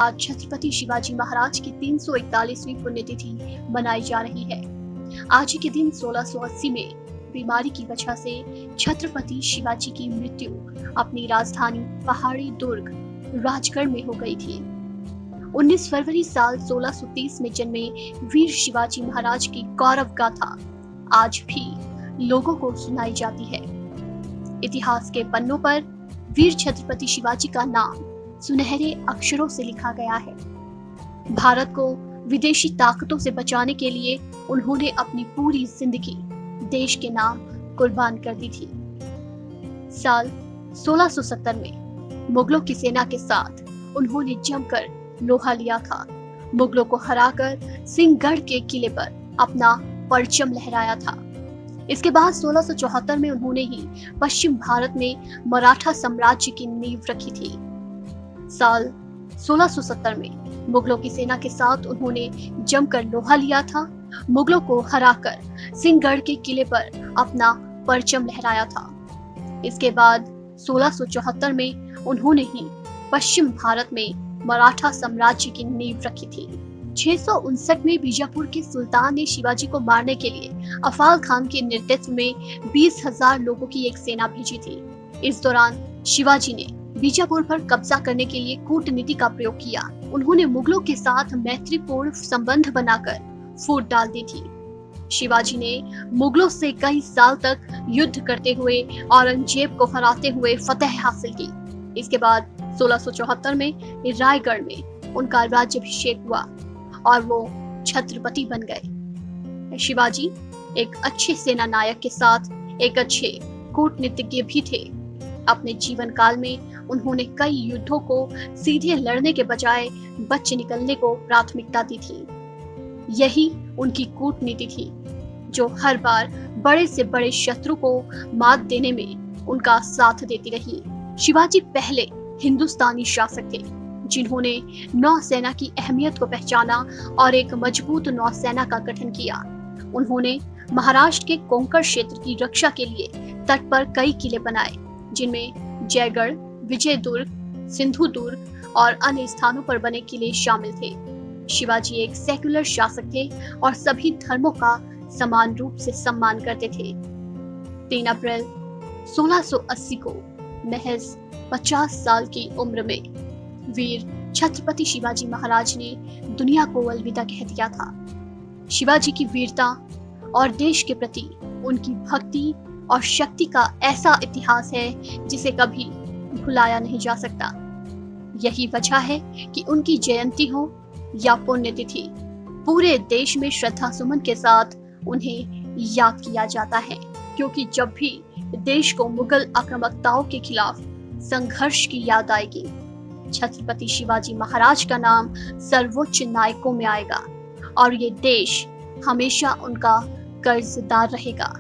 आज छत्रपति शिवाजी महाराज की 341वीं पुण्यतिथि मनाई जा रही है। आज ही के दिन 1680 में बीमारी की वजह से छत्रपति शिवाजी की मृत्यु अपनी राजधानी पहाड़ी दुर्ग राजगढ़ में हो गई थी। 19 फरवरी साल 1630 में जन्मे वीर शिवाजी महाराज की गौरव गाथा आज भी लोगों को सुनाई जाती है। इतिहास के पन्नों पर वीर छत्रपति शिवाजी का नाम सुनहरे अक्षरों से लिखा गया है। भारत को विदेशी ताकतों से बचाने के लिए उन्होंने अपनी पूरी जिंदगी देश के नाम कुर्बान कर दी थी। साल 1670 में मुगलों की सेना के साथ उन्होंने जमकर लोहा लिया था। मुगलों को हराकर सिंहगढ़ के किले पर अपना परचम लहराया था। इसके बाद 1674 में उन्होंने ही पश्चिम भारत में मराठा साम्राज्य की नींव रखी थी। साल 1670 में मुगलों की सेना के साथ उन्होंने जमकर लोहा लिया था। मुगलों को हराकर सिंहगढ़ के किले पर अपना परचम लहराया था। इसके बाद 1674 में उन्होंने ही पश्चिम भारत में मराठा साम्राज्य की नींव रखी थी। 659 में बीजापुर के सुल्तान ने शिवाजी को मारने के लिए अफाल खान के नेतृत्व में 20,000 लोगों की एक सेना भेजी थी। इस दौरान शिवाजी ने बीजापुर पर कब्जा करने के लिए कूटनीति का प्रयोग किया। उन्होंने मुगलों के साथ मैत्रीपूर्ण संबंध बनाकर फूट डाल दी थी। शिवाजी ने मुगलों से कई साल तक युद्ध करते हुए औरंगजेब को हराते हुए फतह हासिल की। इसके बाद 1674 में रायगढ़ में उनका राज्याभिषेक हुआ और वो छत्रपति बन गए। शिवाजी एक अच्छे सेना नायक के साथ एक अच्छे कूटनीतिज्ञ भी थे। अपने जीवन काल में उन्होंने कई युद्धों को सीधे लड़ने के बजाय बच निकलने को प्राथमिकता दी थी। यही उनकी कूटनीति थी जो हर बार बड़े से बड़े शत्रु को मात देने में उनका साथ देती रही। शिवाजी पहले हिंदुस्तानी शासक थे जिन्होंने नौसेना की अहमियत को पहचाना और एक मजबूत नौसेना का गठन किया। उन्होंने महाराष्ट्र के कोंकण क्षेत्र की रक्षा के लिए तट पर कई किले बनाए, जिनमें जयगढ़, विजयदुर्ग, सिंधुदुर्ग और अन्य स्थानों पर बने किले शामिल थे। शिवाजी एक सेक्युलर शासक थे और सभी धर्मों का समान रूप से सम्मान करते थे। 3 अप्रैल 1680 को महज 50 साल की उम्र में वीर छत्रपति शिवाजी महाराज ने दुनिया को अलविदा कह दिया था। शिवाजी की वीरता और देश के प्रति उनकी भक्ति और शक्ति का ऐसा इतिहास है जिसे कभी भुलाया नहीं जा सकता। यही वजह है कि उनकी जयंती हो या पुण्यतिथि, पूरे देश में श्रद्धा सुमन के साथ उन्हें याद किया जाता है, क्योंकि जब भी देश को मुगल आक्रामकताओं के खिलाफ संघर्ष की याद आएगी, छत्रपति शिवाजी महाराज का नाम सर्वोच्च नायकों में आएगा और ये देश हमेशा उनका कर्जदार रहेगा।